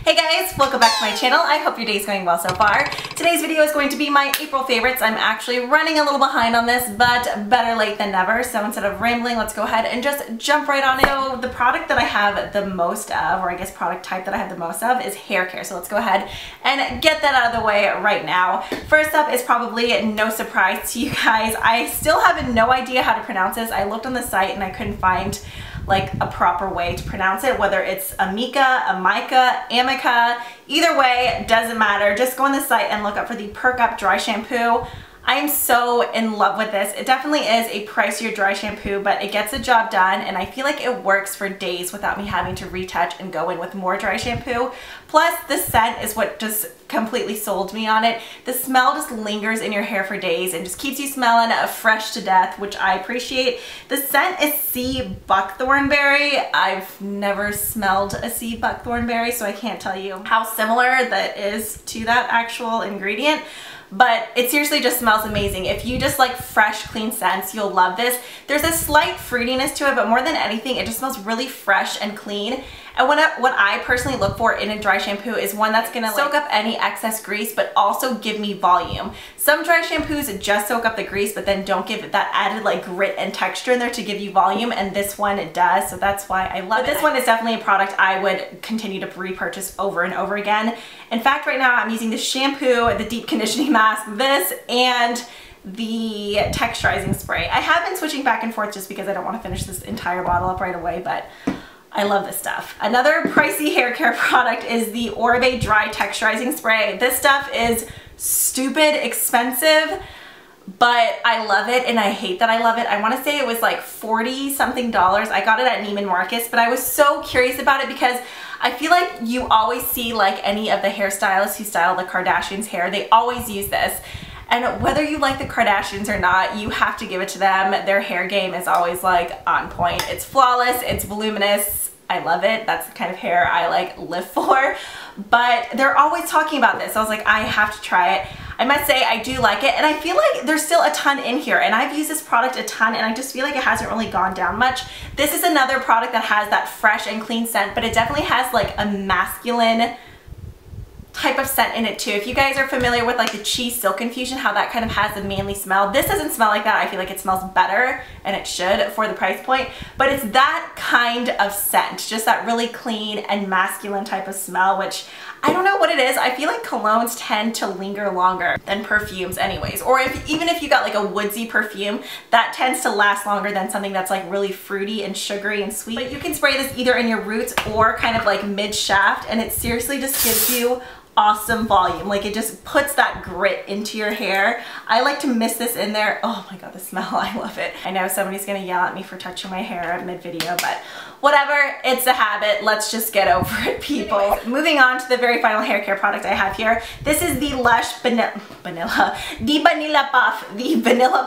Hey guys, welcome back to my channel. I hope your day is going well so far. Today's video is going to be my April favorites. I'm actually running a little behind on this, but better late than never. So instead of rambling, let's go ahead and just jump right on it. So the product that I have the most of, or I guess product type that I have the most of, is hair care. So let's go ahead and get that out of the way right now. First up is probably no surprise to you guys. I still have no idea how to pronounce this. I looked on the site and I couldn't find like a proper way to pronounce it, whether it's Amica, Amica, Amica, either way, doesn't matter. Just go on the site and look up for the Perk Up Dry Shampoo. I am so in love with this. It definitely is a pricier dry shampoo, but it gets the job done, and I feel like it works for days without me having to retouch and go in with more dry shampoo. Plus, the scent is what just completely sold me on it. The smell just lingers in your hair for days and just keeps you smelling fresh to death, which I appreciate. The scent is sea buckthornberry. I've never smelled a sea buckthornberry, so I can't tell you how similar that is to that actual ingredient. But it seriously just smells amazing. If you just like fresh, clean scents, you'll love this. There's a slight fruitiness to it, but more than anything, it just smells really fresh and clean. And what I personally look for in a dry shampoo is one that's gonna soak up any excess grease, but also give me volume. Some dry shampoos just soak up the grease, but then don't give it that added like grit and texture in there to give you volume, and this one it does, so that's why I love it. This one is definitely a product I would continue to repurchase over and over again. In fact, right now I'm using the shampoo, the deep conditioning mask, this, and the texturizing spray. I have been switching back and forth just because I don't want to finish this entire bottle up right away, but I love this stuff. Another pricey hair care product is the Oribe Dry Texturizing Spray. This stuff is stupid expensive, but I love it, and I hate that I love it. I want to say it was like $40 something. I got it at Neiman Marcus, but I was so curious about it because I feel like you always see like any of the hairstylists who style the Kardashians' hair, they always use this. And whether you like the Kardashians or not, you have to give it to them. Their hair game is always like on point. It's flawless, it's voluminous. I love it. That's the kind of hair I like live for. But they're always talking about this. So I was like, I have to try it. I must say I do like it, and I feel like there's still a ton in here, and I've used this product a ton, and I just feel like it hasn't really gone down much. This is another product that has that fresh and clean scent, but it definitely has like a masculine type of scent in it too. If you guys are familiar with like the Cheese Silk Infusion, how that kind of has a manly smell, this doesn't smell like that. I feel like it smells better, and it should for the price point, but it's that kind of scent, just that really clean and masculine type of smell, which I don't know what it is. I feel like colognes tend to linger longer than perfumes anyways, or even if you got like a woodsy perfume, that tends to last longer than something that's like really fruity and sugary and sweet. But you can spray this either in your roots or kind of like mid-shaft, and it seriously just gives you awesome volume. Like, it just puts that grit into your hair. I like to mist this in there. Oh my god, the smell, I love it. I know somebody's gonna yell at me for touching my hair mid-video, but whatever, it's a habit. Let's just get over it, people. Anyways, moving on to the very final hair care product I have here. This is the Lush Vanilla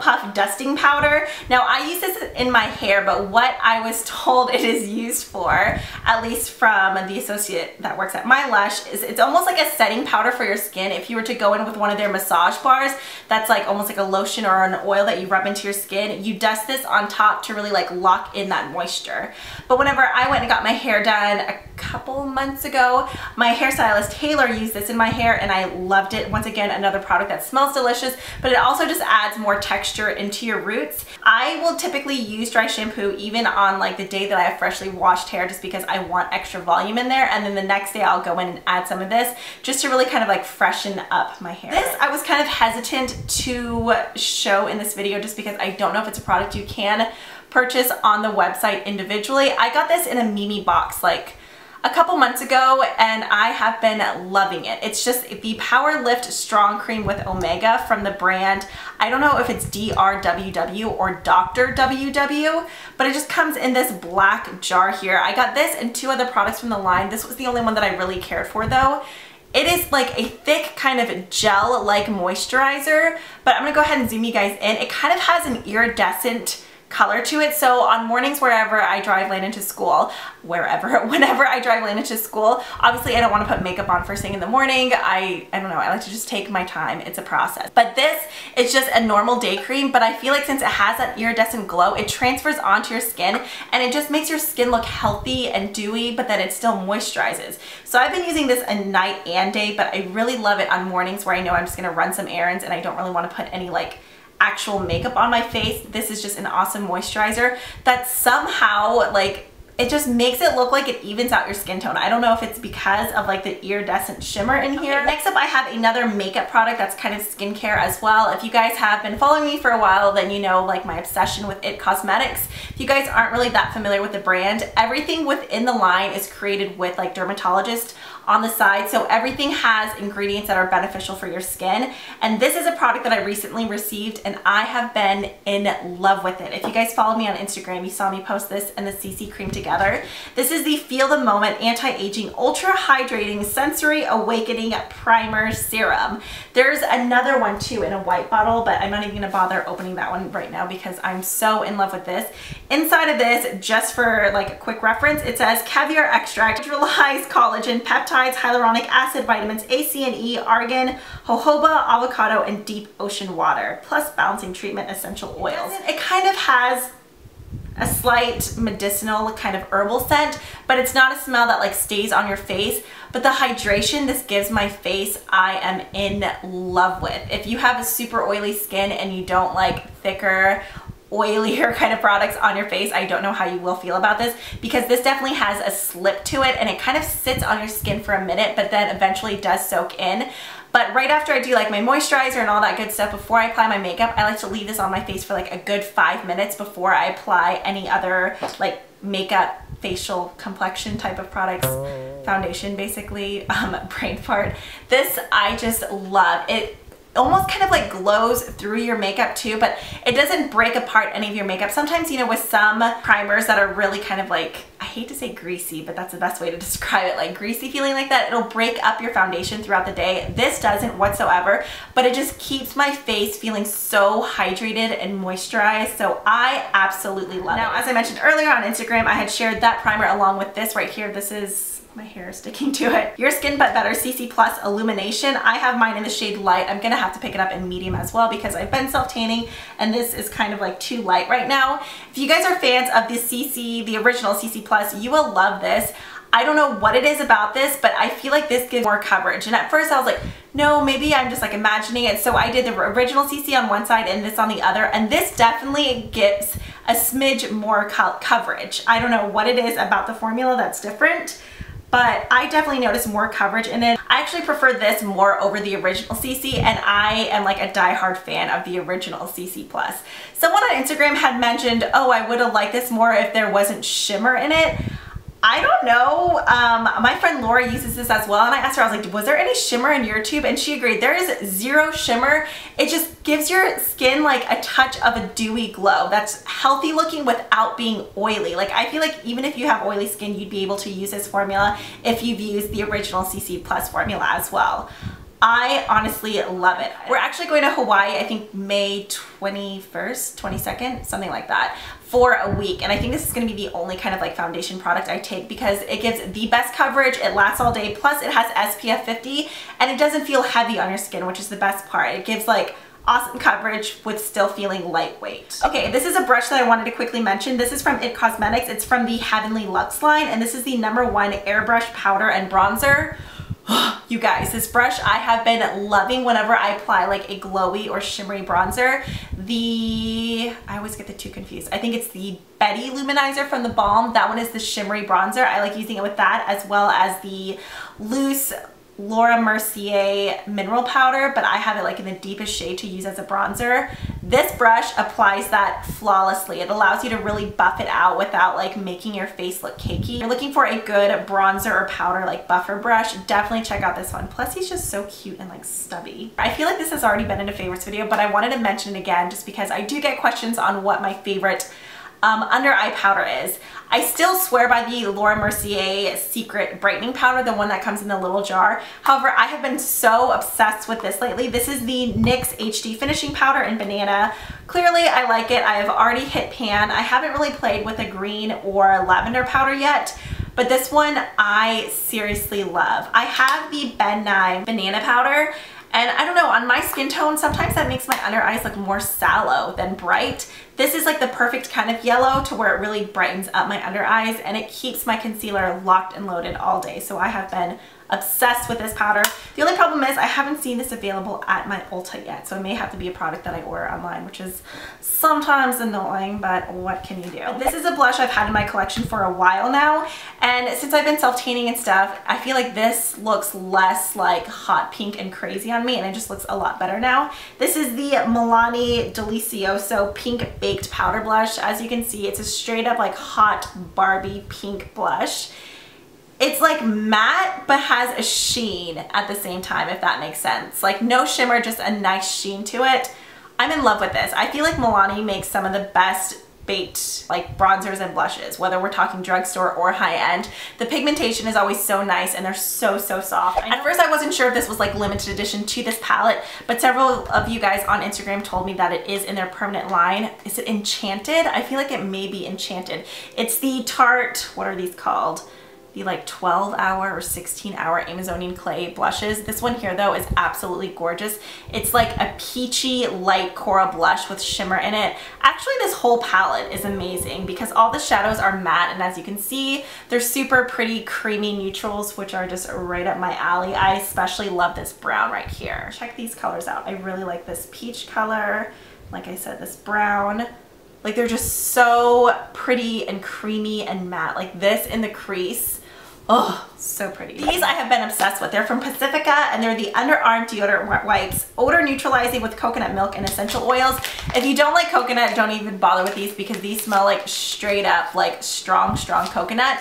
Puff Dusting Powder. Now, I use this in my hair, but what I was told it is used for, at least from the associate that works at my Lush, is it's almost like a setting powder for your skin. If you were to go in with one of their massage bars, that's like almost like a lotion or an oil that you rub into your skin. You dust this on top to really like lock in that moisture. But whenever I went and got my hair done a couple months ago, my hairstylist Taylor used this in my hair, and I loved it. Once again, another product that smells delicious, but it also just adds more texture into your roots. I will typically use dry shampoo even on like the day that I have freshly washed hair, just because I want extra volume in there, and then the next day I'll go in and add some of this just to really kind of like freshen up my hair. This I was kind of hesitant to show in this video just because I don't know if it's a product you can purchase on the website individually. I got this in a Mimi box like a couple months ago, and I have been loving it. It's just the Power Lift Strong Cream with Omega from the brand, I don't know if it's drww or Dr. WW, but it just comes in this black jar here. I got this and two other products from the line. This was the only one that I really cared for though. It is like a thick kind of gel-like moisturizer, but I'm gonna go ahead and zoom you guys in. It kind of has an iridescent color to it. So on mornings wherever I drive Lane into school, whenever I drive Lane into school, obviously I don't want to put makeup on first thing in the morning. I don't know, I like to just take my time. It's a process. But this is just a normal day cream, but I feel like since it has that iridescent glow, it transfers onto your skin and it just makes your skin look healthy and dewy, but then it still moisturizes. So I've been using this at night and day, but I really love it on mornings where I know I'm just gonna run some errands and I don't really want to put any like actual makeup on my face. This is just an awesome moisturizer that somehow like it just makes it look like it evens out your skin tone. I don't know if it's because of like the iridescent shimmer in here. Okay, next up I have another makeup product that's kind of skincare as well. If you guys have been following me for a while, then you know like my obsession with IT Cosmetics. If you guys aren't really that familiar with the brand, everything within the line is created with like dermatologists on the side, so everything has ingredients that are beneficial for your skin. And this is a product that I recently received and I have been in love with it. If you guys follow me on Instagram, you saw me post this and the CC cream together. This is the Feel the Moment Anti-Aging Ultra Hydrating Sensory Awakening Primer Serum. There's another one too in a white bottle, but I'm not even gonna bother opening that one right now because I'm so in love with this. Inside of this, just for like a quick reference, it says caviar extract, hydrolyzed collagen, peptides, hyaluronic acid, vitamins A, C, and E, argan, jojoba, avocado, and deep ocean water, plus balancing treatment essential oils. It kind of has a slight medicinal kind of herbal scent, but it's not a smell that like stays on your face. But the hydration this gives my face, I am in love with. If you have a super oily skin and you don't like thicker, oilier kind of products on your face, I don't know how you will feel about this, because this definitely has a slip to it and it kind of sits on your skin for a minute but then eventually does soak in. But right after I do like my moisturizer and all that good stuff, before I apply my makeup, I like to leave this on my face for like a good 5 minutes before I apply any other like makeup, facial, complexion type of products, foundation basically, brain fart. This I just love. It almost kind of like glows through your makeup too, but it doesn't break apart any of your makeup. Sometimes, you know, with some primers that are really kind of like, I hate to say greasy, but that's the best way to describe it, like greasy feeling like that, it'll break up your foundation throughout the day. This doesn't whatsoever, but it just keeps my face feeling so hydrated and moisturized, so I absolutely love it. Now, as I mentioned earlier on Instagram, I had shared that primer along with this right here. This is, my hair is sticking to it, Your Skin But Better CC Plus Illumination. I have mine in the shade light. I'm gonna have to pick it up in medium as well because I've been self-tanning and this is kind of like too light right now. If you guys are fans of the CC, the original CC Plus, you will love this. I don't know what it is about this, but I feel like this gives more coverage. And at first I was like, no, maybe I'm just like imagining it. So I did the original CC on one side and this on the other, and this definitely gives a smidge more coverage. I don't know what it is about the formula that's different, but I definitely noticed more coverage in it. I actually prefer this more over the original CC, and I am like a die-hard fan of the original CC Plus. Someone on Instagram had mentioned, oh, I would have liked this more if there wasn't shimmer in it. I don't know. My friend Laura uses this as well, and I asked her, I was like, was there any shimmer in your tube? And she agreed, there is zero shimmer. It just gives your skin like a touch of a dewy glow that's healthy looking without being oily. Like, I feel like even if you have oily skin, you'd be able to use this formula if you've used the original CC Plus formula as well. I honestly love it. We're actually going to Hawaii, I think May 21st, 22nd, something like that, for a week. And I think this is going to be the only kind of like foundation product I take because it gives the best coverage, it lasts all day, plus it has SPF 50 and it doesn't feel heavy on your skin, which is the best part. It gives like awesome coverage with still feeling lightweight. Okay, this is a brush that I wanted to quickly mention. This is from IT Cosmetics. It's from the Heavenly Luxe line, and this is the #1 airbrush powder and bronzer. You guys, this brush I have been loving whenever I apply like a glowy or shimmery bronzer. I always get the two confused. I think it's the Betty Luminizer from the Balm. That one is the shimmery bronzer. I like using it with that, as well as the loose Laura Mercier mineral powder, but I have it like in the deepest shade to use as a bronzer. This brush applies that flawlessly. It allows you to really buff it out without like making your face look cakey. If you're looking for a good bronzer or powder like buffer brush, definitely check out this one. Plus he's just so cute and like stubby. I feel like this has already been in a favorites video, but I wanted to mention it again just because I do get questions on what my favorite under eye powder is. I still swear by the Laura Mercier Secret Brightening Powder, the one that comes in the little jar. However, I have been so obsessed with this lately. This is the NYX HD Finishing Powder in Banana. Clearly, I like it. I have already hit pan. I haven't really played with a green or lavender powder yet, but this one I seriously love. I have the Ben Nye Banana Powder, and I don't know, on my skin tone, sometimes that makes my under eyes look more sallow than bright. This is like the perfect kind of yellow to where it really brightens up my under eyes, and it keeps my concealer locked and loaded all day. So I have been obsessed with this powder. The only problem is I haven't seen this available at my Ulta yet, so it may have to be a product that I order online, which is sometimes annoying, but what can you do? This is a blush I've had in my collection for a while now, and since I've been self-tanning and stuff, I feel like this looks less like hot pink and crazy on me, and it just looks a lot better now. This is the Milani Delizioso Pink Baked Powder Blush. As you can see, it's a straight up like hot Barbie pink blush. It's like matte, but has a sheen at the same time, if that makes sense. Like no shimmer, just a nice sheen to it. I'm in love with this. I feel like Milani makes some of the best baked like bronzers and blushes, whether we're talking drugstore or high end. The pigmentation is always so nice, and they're so soft. At first I wasn't sure if this was like limited edition to this palette, but several of you guys on Instagram told me that it is in their permanent line. Is it Enchanted? I feel like it may be Enchanted. It's the Tarte, what are these called? The like 12-hour or 16-hour Amazonian clay blushes. This one here though is absolutely gorgeous. It's like a peachy light coral blush with shimmer in it. Actually, this whole palette is amazing because all the shadows are matte, and as you can see, they're super pretty creamy neutrals, which are just right up my alley. I especially love this brown right here. Check these colors out. I really like this peach color. Like I said, this brown. Like they're just so pretty and creamy and matte. Like this in the crease. Oh, so pretty. These I have been obsessed with. They're from Pacifica, and they're the underarm deodorant wipes, odor neutralizing with coconut milk and essential oils. If you don't like coconut, don't even bother with these because these smell like straight up like strong coconut.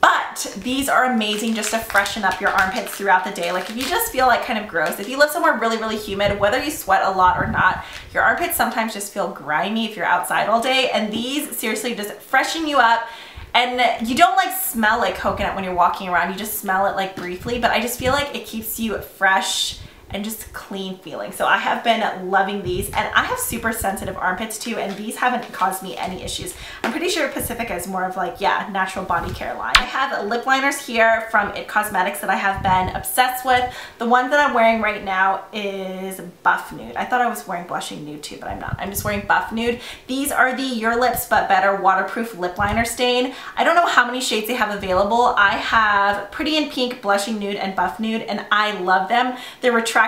But these are amazing just to freshen up your armpits throughout the day. Like if you just feel like kind of gross, if you live somewhere really humid, whether you sweat a lot or not, your armpits sometimes just feel grimy if you're outside all day, and these seriously just freshen you up. And you don't like smell like coconut when you're walking around, you just smell it like briefly, but I just feel like it keeps you fresh and just clean feeling. So I have been loving these, and I have super sensitive armpits too, and these haven't caused me any issues. I'm pretty sure Pacifica is more of like, yeah, natural body care line. I have lip liners here from It Cosmetics that I have been obsessed with. The one that I'm wearing right now is Buff Nude. I thought I was wearing Blushing Nude too, but I'm not. I'm just wearing Buff Nude. These are the Your Lips But Better waterproof lip liner stain. I don't know how many shades they have available. I have Pretty in Pink, Blushing Nude, and Buff Nude, and I love them. They're retractable,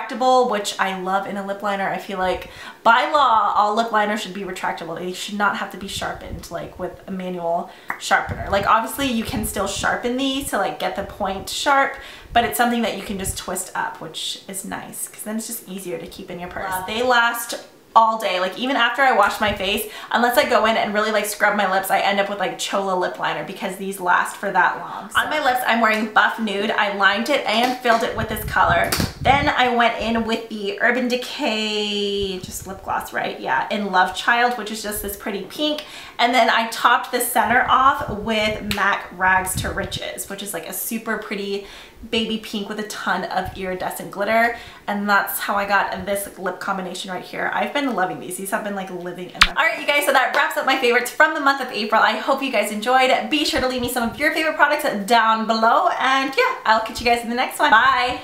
which I love in a lip liner. I feel like by law, all lip liners should be retractable. They should not have to be sharpened like with a manual sharpener. Like obviously you can still sharpen these to like get the point sharp, but it's something that you can just twist up, which is nice because then it's just easier to keep in your purse. They last all day. Like even after I wash my face, unless I go in and really like scrub my lips, I end up with like Chola lip liner because these last for that long. So. On my lips, I'm wearing Buff Nude. I lined it and filled it with this color. Then I went in with the Urban Decay, just lip gloss, right? Yeah, in LoveChild, which is just this pretty pink. And then I topped the center off with MAC Rags to Riches, which is like a super pretty baby pink with a ton of iridescent glitter, and that's how I got this lip combination right here. I've been loving these. These have been like living in my... Alright you guys, so that wraps up my favorites from the month of April. I hope you guys enjoyed. Be sure to leave me some of your favorite products down below, and yeah, I'll catch you guys in the next one. Bye!